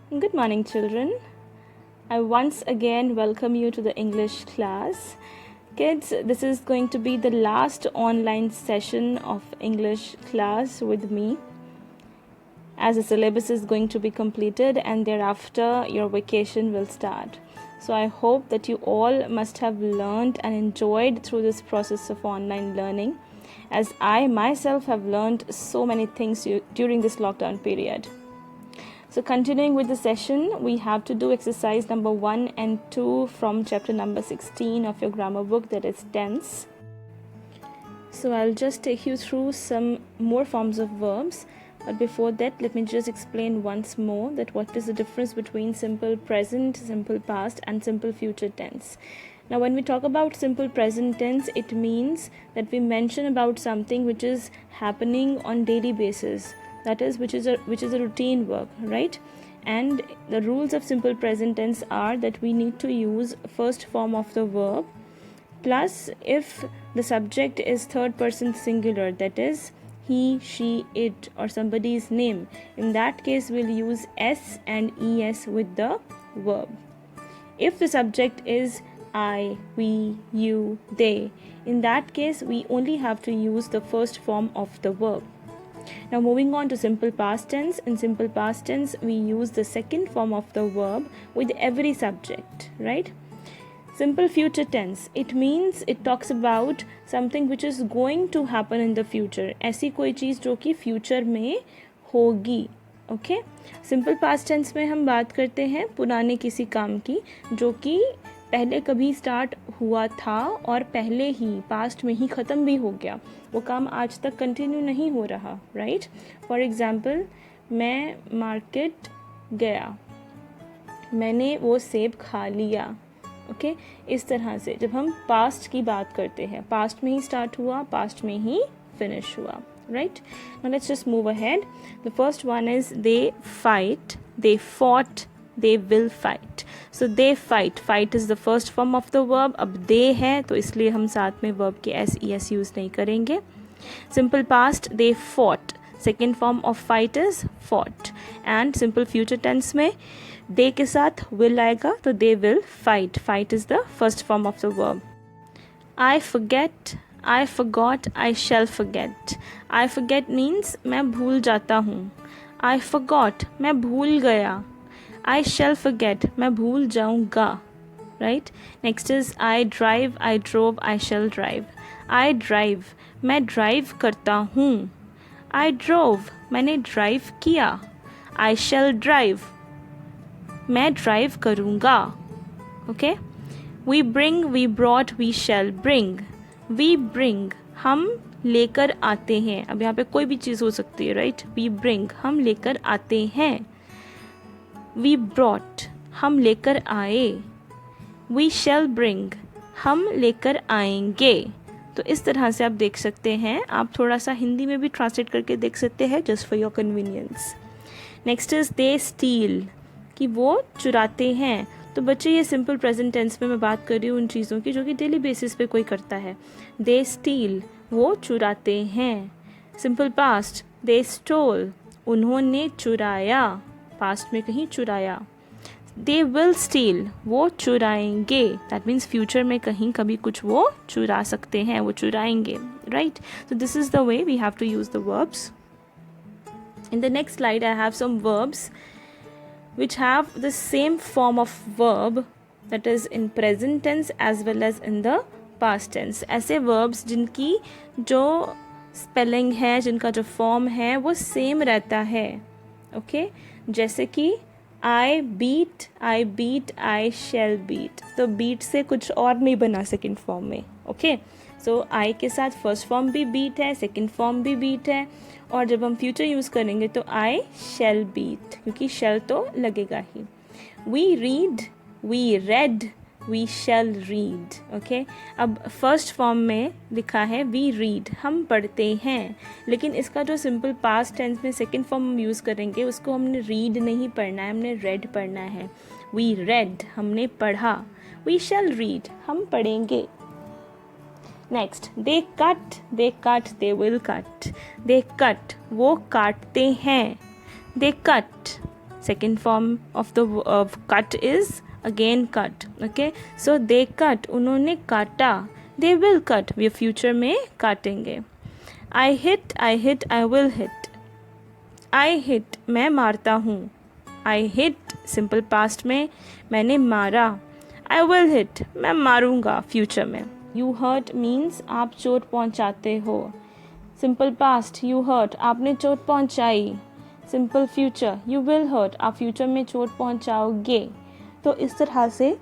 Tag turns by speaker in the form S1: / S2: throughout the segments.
S1: Good morning, children. I once again welcome you to the English class. Kids, this is going to be the last online session of English class with me, as the syllabus is going to be completed and thereafter your vacation will start. So I hope that you all must have learned and enjoyed through this process of online learning, as I myself have learned so many things during this lockdown period. So continuing with the session, we have to do exercise number 1 and 2 from chapter number 16 of your grammar book, that is tense. So I'll just take you through some more forms of verbs. But before that, let me just explain once more that what is the difference between simple present, simple past and simple future tense. Now when we talk about simple present tense, it means that we mention about something which is happening on daily basis. That is, which is a routine work, right? And the rules of simple present tense are that we need to use first form of the verb, plus if the subject is third person singular, that is he, she, it, or somebody's name, in that case we'll use s and es with the verb. If the subject is I, we, you, they, in that case we only have to use the first form of the verb. Now moving on to simple past tense. In simple past tense, we use the second form of the verb with every subject, right? Simple future tense, it means it talks about something which is going to happen in the future. ऐसी कोई चीज़ जो कि future में होगी, okay? Simple past tense में हम बात करते हैं पुराने किसी काम की जो कि पहले कभी स्टार्ट हुआ था और पहले ही पास्ट में ही ख़त्म भी हो गया, वो काम आज तक कंटिन्यू नहीं हो रहा, राइट? फॉर एग्ज़ाम्पल, मैं मार्केट गया, मैंने वो सेब खा लिया, ओके? इस तरह से जब हम पास्ट की बात करते हैं, पास्ट में ही स्टार्ट हुआ, पास्ट में ही फिनिश हुआ, right? Now let's just move ahead. The first one is they fight, they fought, they will fight. So they fight, fight is the first form of the verb. अब they है तो इसलिए हम साथ में verb के es use नहीं करेंगे. Simple past, they fought. Second form of fight is fought. And simple future tense में they के साथ will आएगा तो they will fight. Fight is the first form of the verb. I forget, I forgot, I shall forget. I forget means मैं भूल जाता हूँ. I forgot, मैं भूल गया. I shall forget, मैं भूल जाऊँगा, right? Next is I drive, I drove, I shall drive. I drive, मैं drive करता हूँ. I drove, मैंने drive किया. I shall drive, मैं drive करूँगा, okay? We bring, we brought, we shall bring. We bring, हम लेकर आते हैं. अब यहाँ पे कोई भी चीज़ हो सकती है, right? We bring, हम लेकर आते हैं. We brought, हम लेकर आए. We shall bring, हम लेकर आएंगे. तो इस तरह से आप देख सकते हैं. आप थोड़ा सा हिंदी में भी ट्रांसलेट करके देख सकते हैं, just for your convenience. Next is they still, कि वो चुराते हैं. तो बच्चे ये सिंपल प्रेजेंट टेंस में मैं बात कर रही हूँ उन चीज़ों की जो कि डेली बेसिस पे कोई करता है. दे स्टील, वो चुराते हैं. सिंपल पास्ट, दे स्टोल, उन्होंने चुराया. पास्ट में कहीं चुराया. दे विल स्टील, वो चुराएंगे. दैट मीन्स फ्यूचर में कहीं कभी कुछ वो चुरा सकते हैं, वो चुराएंगे, right? So this is the way we have to use the verbs. In the next slide, I have some verbs which have the same form of verb, that is in present tense as well as in the past tense. ऐसे verbs जिनकी जो spelling है, जिनका जो form है वो same रहता है, okay? जैसे कि I beat, I shall beat. तो beat से कुछ और नहीं बना second form में, okay? So I के साथ first form भी beat है, second form भी beat है, और जब हम future यूज़ करेंगे तो I shall beat, क्योंकि shall तो लगेगा ही. We read, we read, we shall read, okay? अब फर्स्ट फॉर्म में लिखा है we read, हम पढ़ते हैं, लेकिन इसका जो सिंपल पास्ट टेंस में सेकेंड फॉर्म हम यूज़ करेंगे उसको हमने read नहीं पढ़ना है, हमने read पढ़ना है. We read, हमने पढ़ा. We shall read, हम पढ़ेंगे. Next, they cut, they will cut. They cut, वो काटते हैं. They cut. Second form of the cut is again cut. Okay, so they cut, उन्होंने काटा. They will cut, way future में काटेंगे. I hit, I will hit. I hit, मैं मारता हूँ. I hit, simple past में मैंने मारा. I will hit, मैं मारूंगा future में. You hurt means आप चोट पहुँचाते हो. Simple past, you hurt, आपने चोट पहुँचाई. Simple future, you will hurt, आप future में चोट पहुँचाओगे. तो इस तरह से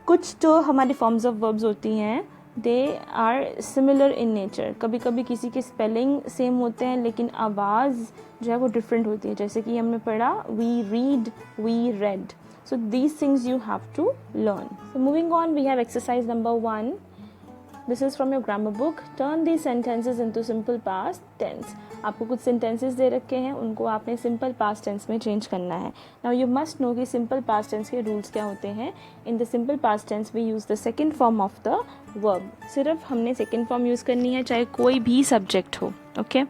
S1: कुछ तो हमारी फॉर्म्स ऑफ वर्ब्स होती हैं, they are similar in nature. कभी कभी किसी के स्पेलिंग सेम होते हैं लेकिन आवाज़ जो है वो डिफरेंट होती है. जैसे कि हमने पढ़ा we read, we read. So these things you have to learn. So moving on, we have exercise number 1. This is from your grammar book. Turn these sentences into simple past tense. आपको कुछ sentences दे रखे हैं, उनको आपने simple past tense में change करना है. नाउ यू मस्ट नो कि सिंपल पास्ट टेंस के रूल्स क्या होते हैं. In the simple past tense we use the second form of the verb. सिर्फ हमने सेकेंड फॉर्म यूज़ करनी है चाहे कोई भी सब्जेक्ट हो. Okay,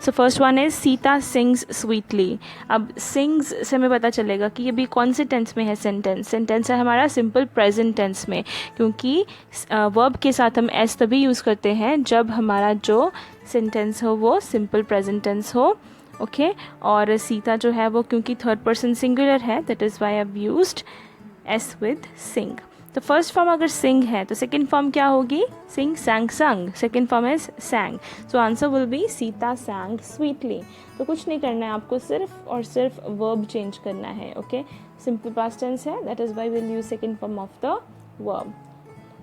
S1: so first one is Sita sings sweetly. अब सिंग्स से हमें पता चलेगा कि ये भी कौन से टेंस में है. सेंटेंस है हमारा सिंपल प्रेजेंट टेंस में, क्योंकि वर्ब के साथ हम एस तभी यूज़ करते हैं जब हमारा जो सेंटेंस हो वो सिंपल प्रेजेंट टेंस हो. ओके, और सीता जो है वो क्योंकि थर्ड पर्सन सिंगुलर है, that is why I have used S with sing. तो फर्स्ट फॉर्म अगर सिंग है तो सेकेंड फॉर्म क्या होगी. सिंग, सैंग, संग. Second form is सैंग. So answer will be Sita सैंग sweetly. तो कुछ नहीं करना है आपको, सिर्फ और सिर्फ वर्ब चेंज करना है. ओके, सिंपल पास्ट टेंस है, that is Y will use second form of the verb.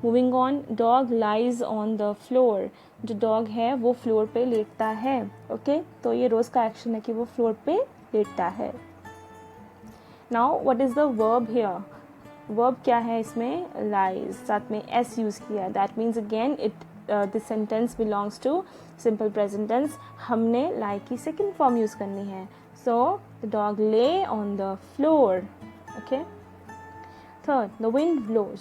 S1: Moving on, dog lies on the floor. जो डॉग है वो फ्लोर पे लेटता है. ओके, तो ये रोज़ का एक्शन है कि वो फ्लोर पे लेटता है. Now what is the verb here. Verb क्या है इसमें, लाइज, साथ में एस यूज़ किया. That means again it this sentence belongs to simple present tense. हमने लाई की सेकेंड फॉर्म यूज़ करनी है. So the dog lay on the floor. Okay, third, the wind blows.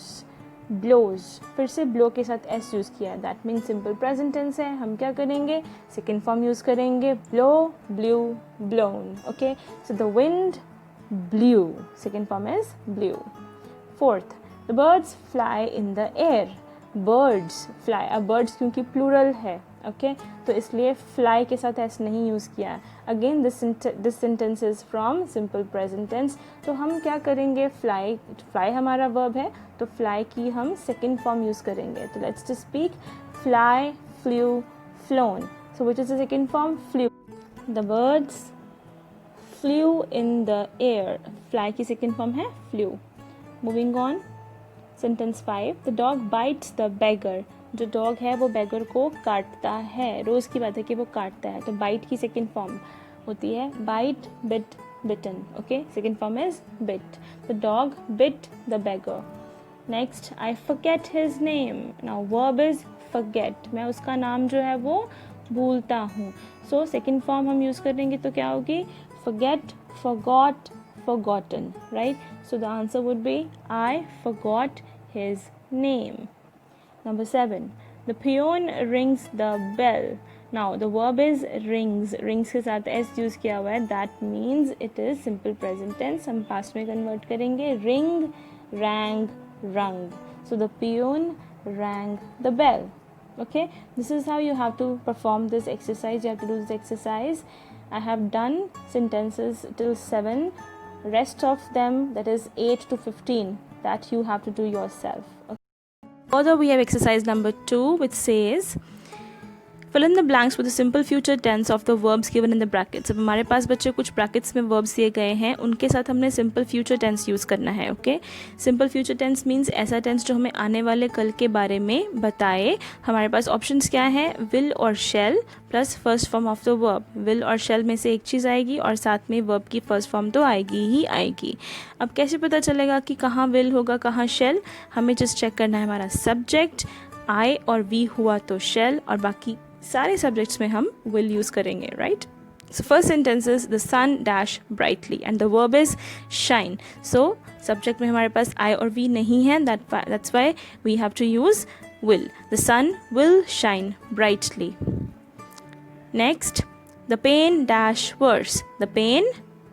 S1: Blows, फिर से blow के साथ S use किया. That means simple present tense है. हम क्या करेंगे, सेकेंड फॉर्म यूज़ करेंगे. Blow, blew, blown. Okay, so the wind blew, second form is blew. Fourth, the birds fly in the air. Birds fly, अब birds क्योंकि plural है. Okay, तो इसलिए फ्लाई के साथ एस नहीं यूज़ किया. Again this sentence is from simple present tense. तो हम क्या करेंगे, फ्लाई, फ्लाई हमारा वर्ब है तो फ्लाई की हम सेकेंड फॉर्म यूज़ करेंगे. तो let's to speak fly, flew, flown. So which is the second form, flew. The birds flew in the air. Fly की सेकेंड फॉर्म है flew. Moving on, sentence 5, the dog bites the beggar. जो dog है वो बेगर को काटता है. रोज़ की बात है कि वो काटता है. तो बाइट की सेकेंड फॉर्म होती है bite, bit, bitten. Okay, second form is bit. The dog bit the beggar. Next, I forget his name. Now verb is forget. मैं उसका नाम जो है वो भूलता हूँ. सो सेकेंड फॉर्म हम यूज़ करेंगे तो क्या होगी, forget, forgot, forgotten, right? So the answer would be I forgot his name. Number 7, the peon rings the bell. Now the verb is rings. Rings के साथ s यूज़ किया हुआ है. That means it is simple present tense. हम past में convert करेंगे. Ring, rang, rung. So the peon rang the bell. Okay, this is how you have to perform this exercise. You have to do this exercise. I have done sentences till 7. Rest of them, that is 8 to 15, that you have to do yourself. Okay. Further, we have exercise number 2, which says fill in the blanks with the simple future tense of the verbs given in the brackets. अब हमारे पास बच्चे कुछ brackets में verbs दिए गए हैं, उनके साथ हमने सिंपल फ्यूचर टेंस यूज़ करना है. Okay, simple future tense means ऐसा टेंस जो हमें आने वाले कल के बारे में बताए. हमारे पास ऑप्शंस क्या हैं, विल और shell plus first form of the verb. Will और शेल में से एक चीज़ आएगी और साथ में वर्ब की फर्स्ट फॉर्म तो आएगी ही आएगी. अब कैसे पता चलेगा कि कहाँ विल होगा कहाँ शेल. हमें जस्ट चेक करना है हमारा सब्जेक्ट आई और वी हुआ तो शेल, और बाकी सारे सब्जेक्ट्स में हम विल यूज़ करेंगे. Right, so first sentence is the sun dash brightly and the verb is shine. So subject में हमारे पास आई और वी नहीं है, that's why we have to use will. The sun will shine brightly. Next, the pain dash worse. The pain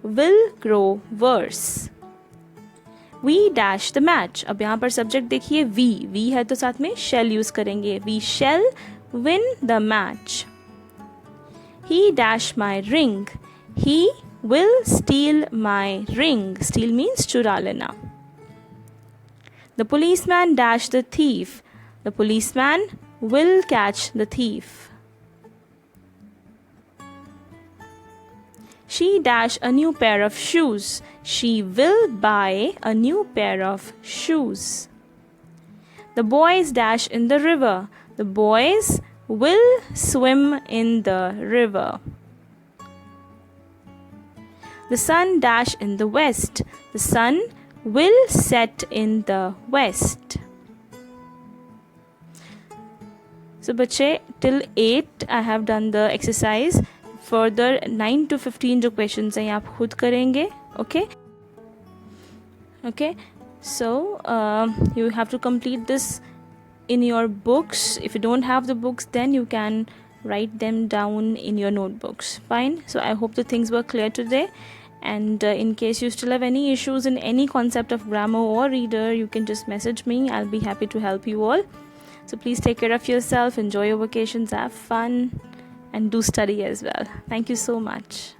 S1: will grow worse. We dash the match. अब यहाँ पर subject देखिए we है तो साथ में shall यूज करेंगे. We shall win the match. He dash my ring. He will steal my ring. Steal means चुरा लेना. The policeman dash the thief. The policeman will catch the thief. She dash a new pair of shoes. She will buy a new pair of shoes. The boys dash in the river. The boys will swim in the river. The sun dash in the west. The sun will set in the west. So बच्चे till 8 I have done the exercise. Further 9 to 15 जो questions हैं आप खुद करेंगे. Okay. So you have to complete this in your books. If you don't have the books, then you can write them down in your notebooks. Fine. So I hope the things were clear today. And in case you still have any issues in any concept of grammar or reader, you can just message me. I'll be happy to help you all. So please take care of yourself, enjoy your vacations, have fun, and do study as well. Thank you so much.